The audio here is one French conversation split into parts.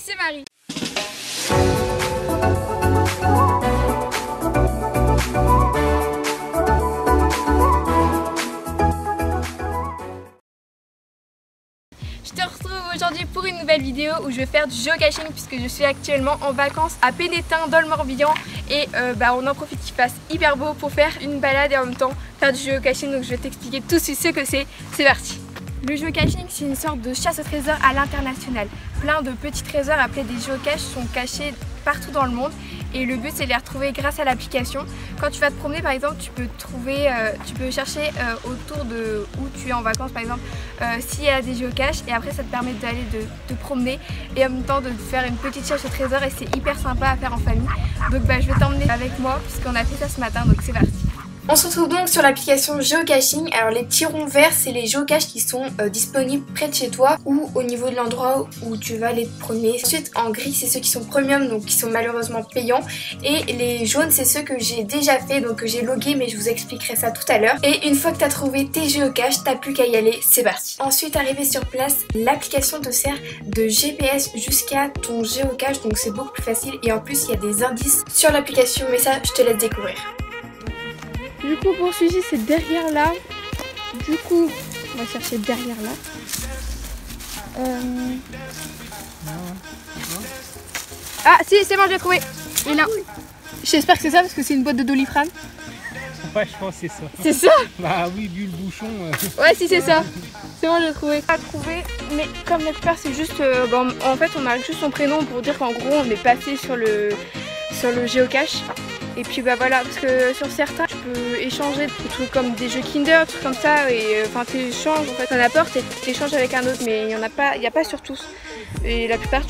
c'est Marie. Je te retrouve aujourd'hui pour une nouvelle vidéo où je vais faire du géocaching puisque je suis actuellement en vacances à Pénétin dans le Morbihan et on en profite qu'il fasse hyper beau pour faire une balade et en même temps faire du géocaching, donc je vais t'expliquer tout de suite ce que c'est parti. Le géocaching, c'est une sorte de chasse au trésor à l'international. Plein de petits trésors appelés des géocaches sont cachés partout dans le monde et le but c'est de les retrouver grâce à l'application. Quand tu vas te promener par exemple, tu peux chercher autour de où tu es en vacances par exemple s'il y a des géocaches et après ça te permet d'aller te promener et en même temps de faire une petite chasse au trésor et c'est hyper sympa à faire en famille. Donc je vais t'emmener avec moi puisqu'on a fait ça ce matin, donc c'est parti. On se retrouve donc sur l'application géocaching. Alors les petits ronds verts, c'est les géocaches qui sont disponibles près de chez toi ou au niveau de l'endroit où tu vas aller te promener. Ensuite en gris, c'est ceux qui sont premium, donc qui sont malheureusement payants. Et les jaunes, c'est ceux que j'ai déjà fait, donc que j'ai logué, mais je vous expliquerai ça tout à l'heure. Et une fois que tu as trouvé tes géocaches, t'as plus qu'à y aller, c'est parti. Ensuite, arrivé sur place, l'application te sert de GPS jusqu'à ton géocache, donc c'est beaucoup plus facile. Et en plus, il y a des indices sur l'application, mais ça, je te laisse découvrir. Du coup pour celui-ci c'est derrière là. Du coup on va chercher derrière là. Ah si c'est bon, je l'ai trouvé. Et là. J'espère que c'est ça parce que c'est une boîte de Doliprane. Ouais, je pense que c'est ça. C'est ça? Bah oui, vu le bouchon. Ouais, si c'est ça. C'est bon, je l'ai trouvé. Pas trouvé, mais comme la plupart c'est juste en fait on marque juste son prénom pour dire qu'en gros on est passé sur le géocache. Et puis voilà, parce que sur certains tu peux échanger des trucs comme des jeux Kinder, des trucs comme ça, et enfin tu échanges en fait, t'en apportes et tu échanges avec un autre, mais il n'y a pas sur tous. Et la plupart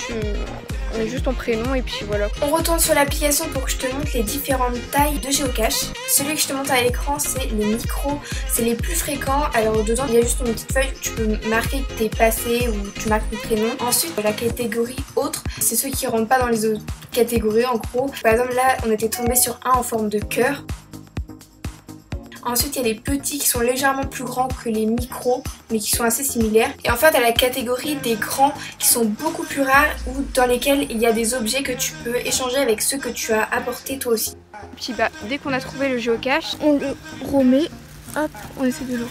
on est juste ton prénom et puis voilà. On retourne sur l'application pour que je te montre les différentes tailles de géocache. Celui que je te montre à l'écran, c'est les micros, c'est les plus fréquents. Alors dedans il y a juste une petite feuille où tu peux marquer que t'es passé ou tu marques ton prénom. Ensuite la catégorie autre, c'est ceux qui rentrent pas dans les autres catégories en gros. Par exemple là on était tombé sur un en forme de cœur. Ensuite, il y a les petits qui sont légèrement plus grands que les micros, mais qui sont assez similaires. Et enfin, tu as la catégorie des grands qui sont beaucoup plus rares ou dans lesquels il y a des objets que tu peux échanger avec ceux que tu as apportés toi aussi. Puis dès qu'on a trouvé le géocache, on le remet. Hop, on essaie de le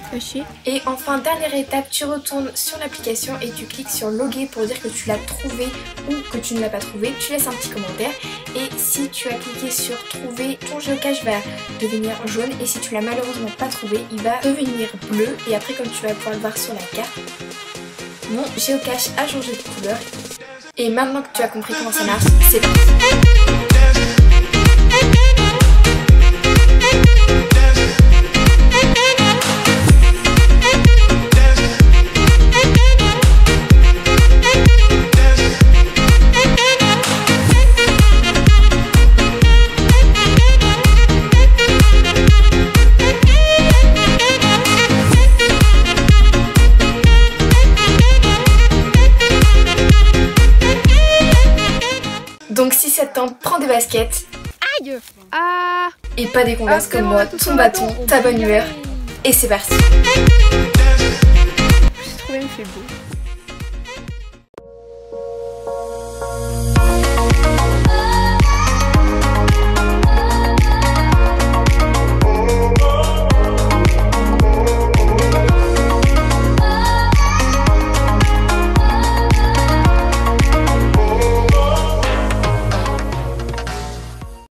cacher. Et enfin, dernière étape, tu retournes sur l'application et tu cliques sur loguer pour dire que tu l'as trouvé ou que tu ne l'as pas trouvé. Tu laisses un petit commentaire et si tu as cliqué sur trouver, ton géocache va devenir jaune et si tu l'as malheureusement pas trouvé, il va devenir bleu et après comme tu vas pouvoir le voir sur la carte, mon géocache a changé de couleur. Et maintenant que tu as compris comment ça marche, c'est parti. Donc si ça te tente, prends des baskets. Aïe! Ah! Et pas des converses comme moi, ton bâton, ta bonne humeur. Et c'est parti. J'ai trouvé, il fait beau.